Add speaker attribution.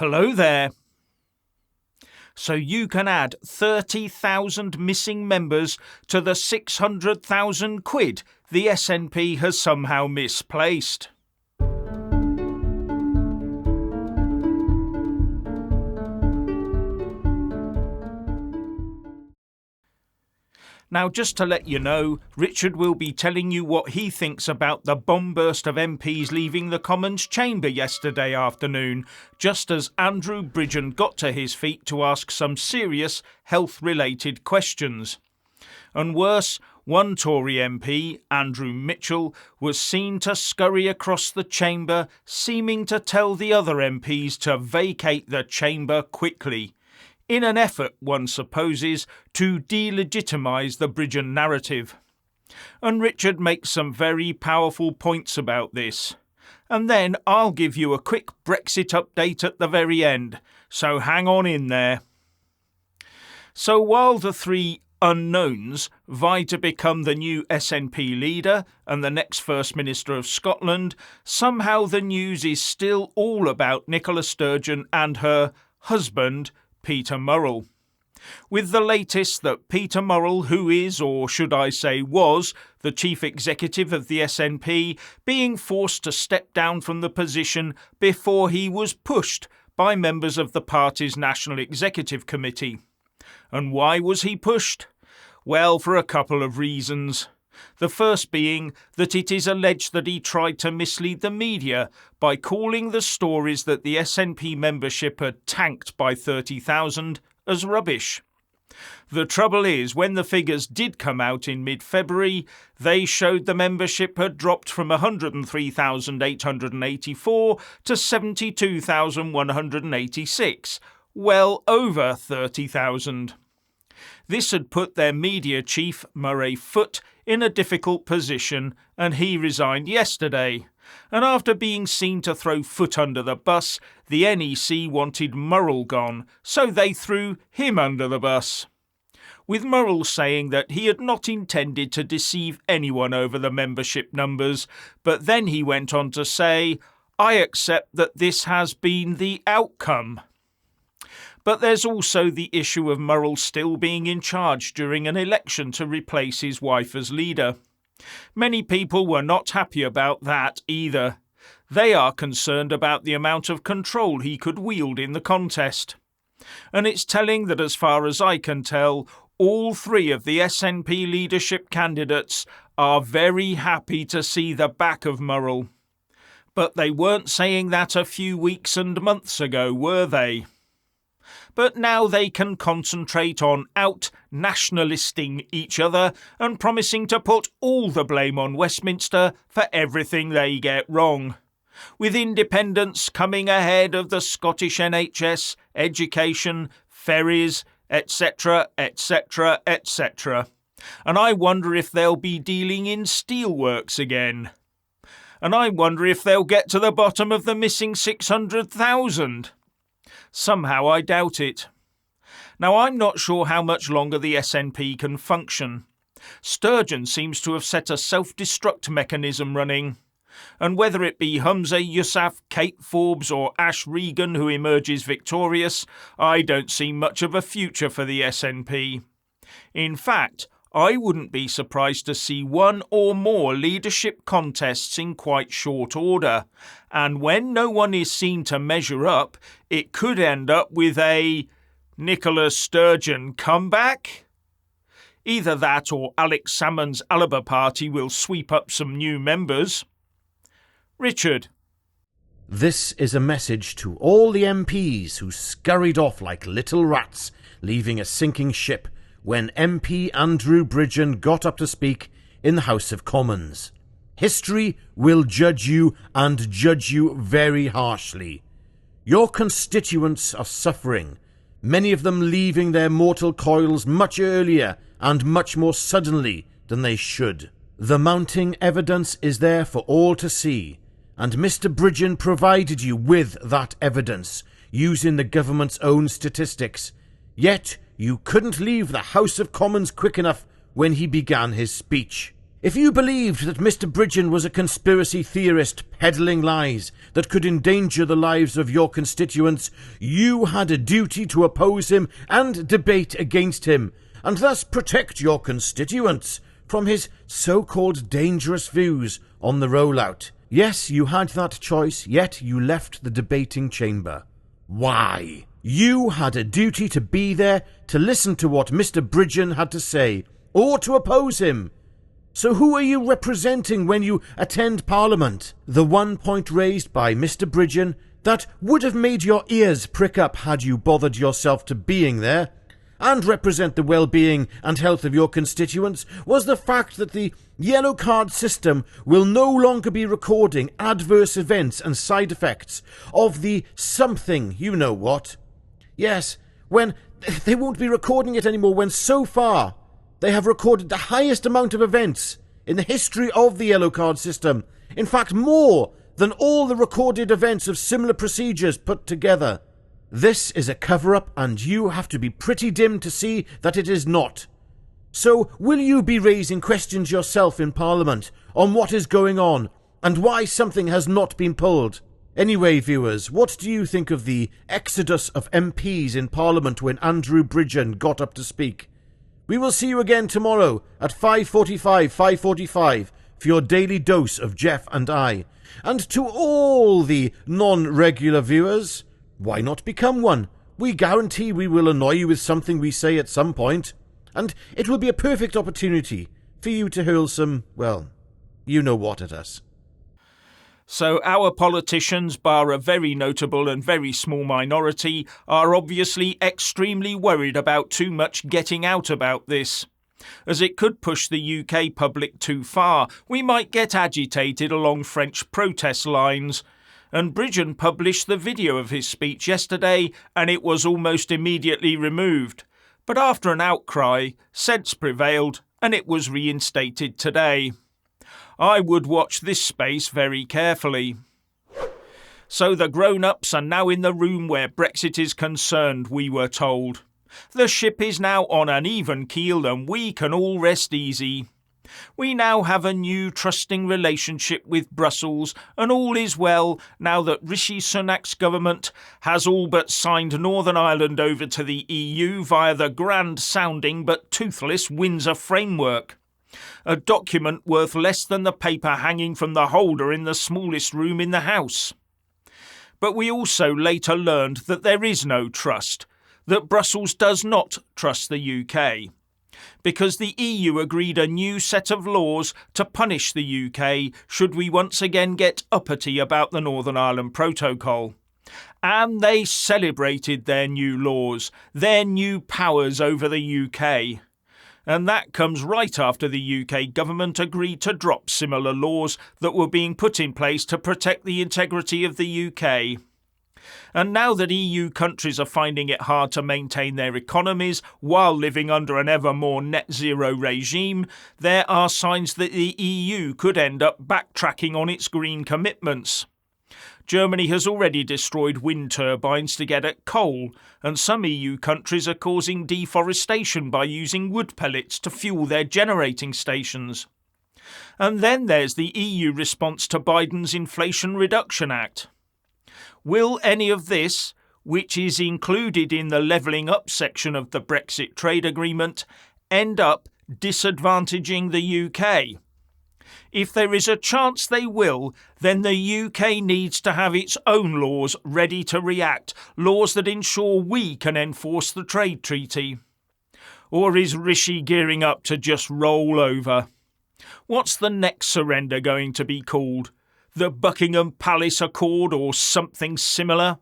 Speaker 1: Hello there. So you can add 30,000 missing members to the 600,000 quid the SNP has somehow misplaced. Now, just to let you know, Richard will be telling you what he thinks about the bomb burst of MPs leaving the Commons chamber yesterday afternoon, just as Andrew Bridgen got to his feet to ask some serious health-related questions. And worse, one Tory MP, Andrew Mitchell, was seen to scurry across the chamber, seeming to tell the other MPs to vacate the chamber quickly, in an effort, one supposes, to delegitimise the Bridgen narrative. And Richard makes some very powerful points about this. And then I'll give you a quick Brexit update at the very end, so hang on in there. So while the three unknowns vie to become the new SNP leader and the next First Minister of Scotland, somehow the news is still all about Nicola Sturgeon and her husband, Peter Murrell, with the latest that Peter Murrell, who is, or should I say was, the chief executive of the SNP, being forced to step down from the position before he was pushed by members of the party's National Executive Committee. And why was he pushed? Well, for a couple of reasons. The first being that it is alleged that he tried to mislead the media by calling the stories that the SNP membership had tanked by 30,000 as rubbish. The trouble is, when the figures did come out in mid-February, they showed the membership had dropped from 103,884 to 72,186, well over 30,000. This had put their media chief, Murrell, in a difficult position, and he resigned yesterday. And after being seen to throw Foot under the bus, the NEC wanted Murrell gone, so they threw him under the bus, with Murrell saying that he had not intended to deceive anyone over the membership numbers, but then he went on to say, "I accept that this has been the outcome." But there's also the issue of Murrell still being in charge during an election to replace his wife as leader. Many people were not happy about that either. They are concerned about the amount of control he could wield in the contest. And it's telling that, as far as I can tell, all three of the SNP leadership candidates are very happy to see the back of Murrell. But they weren't saying that a few weeks and months ago, were they? But now they can concentrate on out-nationalisting each other and promising to put all the blame on Westminster for everything they get wrong, with independence coming ahead of the Scottish NHS, education, ferries, etc., etc., etc. And I wonder if they'll be dealing in steelworks again. And I wonder if they'll get to the bottom of the missing 600,000. Somehow I doubt it. Now, I'm not sure how much longer the SNP can function. Sturgeon seems to have set a self-destruct mechanism running, and whether it be Humza Yousaf, Kate Forbes or Ash Regan who emerges victorious, I don't see much of a future for the SNP. In fact, I wouldn't be surprised to see one or more leadership contests in quite short order, and when no one is seen to measure up, it could end up with a Nicola Sturgeon comeback. Either that or Alex Salmond's Alba Party will sweep up some new members. Richard.
Speaker 2: This is a message to all the MPs who scurried off like little rats, leaving a sinking ship, when MP Andrew Bridgen got up to speak in the House of Commons. History will judge you, and judge you very harshly. Your constituents are suffering, many of them leaving their mortal coils much earlier and much more suddenly than they should. The mounting evidence is there for all to see, and Mr. Bridgen provided you with that evidence, using the government's own statistics. Yet you couldn't leave the House of Commons quick enough when he began his speech. If you believed that Mr. Bridgen was a conspiracy theorist peddling lies that could endanger the lives of your constituents, you had a duty to oppose him and debate against him, and thus protect your constituents from his so-called dangerous views on the rollout. Yes, you had that choice, yet you left the debating chamber. Why? You had a duty to be there to listen to what Mr. Bridgen had to say, or to oppose him. So who are you representing when you attend Parliament? The one point raised by Mr. Bridgen that would have made your ears prick up had you bothered yourself to being there, and represent the well-being and health of your constituents, was the fact that the yellow card system will no longer be recording adverse events and side effects of the something you know what. Yes, when they won't be recording it anymore, when so far they have recorded the highest amount of events in the history of the yellow card system. In fact, more than all the recorded events of similar procedures put together. This is a cover-up, and you have to be pretty dim to see that it is not. So, will you be raising questions yourself in Parliament on what is going on and why something has not been pulled? Anyway, viewers, what do you think of the exodus of MPs in Parliament when Andrew Bridgen got up to speak? We will see you again tomorrow at 5:45 for your daily dose of Jeff and I. And to all the non-regular viewers, why not become one? We guarantee we will annoy you with something we say at some point, and it will be a perfect opportunity for you to hurl some, well, you know what at us.
Speaker 1: So our politicians, bar a very notable and very small minority, are obviously extremely worried about too much getting out about this. As it could push the UK public too far, we might get agitated along French protest lines. And Bridgen published the video of his speech yesterday, and it was almost immediately removed. But after an outcry, sense prevailed, and it was reinstated today. I would watch this space very carefully. So the grown-ups are now in the room where Brexit is concerned, we were told. The ship is now on an even keel and we can all rest easy. We now have a new trusting relationship with Brussels, and all is well now that Rishi Sunak's government has all but signed Northern Ireland over to the EU via the grand-sounding but toothless Windsor Framework. A document worth less than the paper hanging from the holder in the smallest room in the house. But we also later learned that there is no trust, that Brussels does not trust the UK, because the EU agreed a new set of laws to punish the UK should we once again get uppity about the Northern Ireland Protocol. And they celebrated their new laws, their new powers over the UK. And that comes right after the UK government agreed to drop similar laws that were being put in place to protect the integrity of the UK. And now that EU countries are finding it hard to maintain their economies while living under an ever more net zero regime, there are signs that the EU could end up backtracking on its green commitments. Germany has already destroyed wind turbines to get at coal, and some EU countries are causing deforestation by using wood pellets to fuel their generating stations. And then there's the EU response to Biden's Inflation Reduction Act. Will any of this, which is included in the levelling up section of the Brexit trade agreement, end up disadvantaging the UK? If there is a chance they will, then the UK needs to have its own laws ready to react, laws that ensure we can enforce the trade treaty. Or is Rishi gearing up to just roll over? What's the next surrender going to be called? The Buckingham Palace Accord or something similar?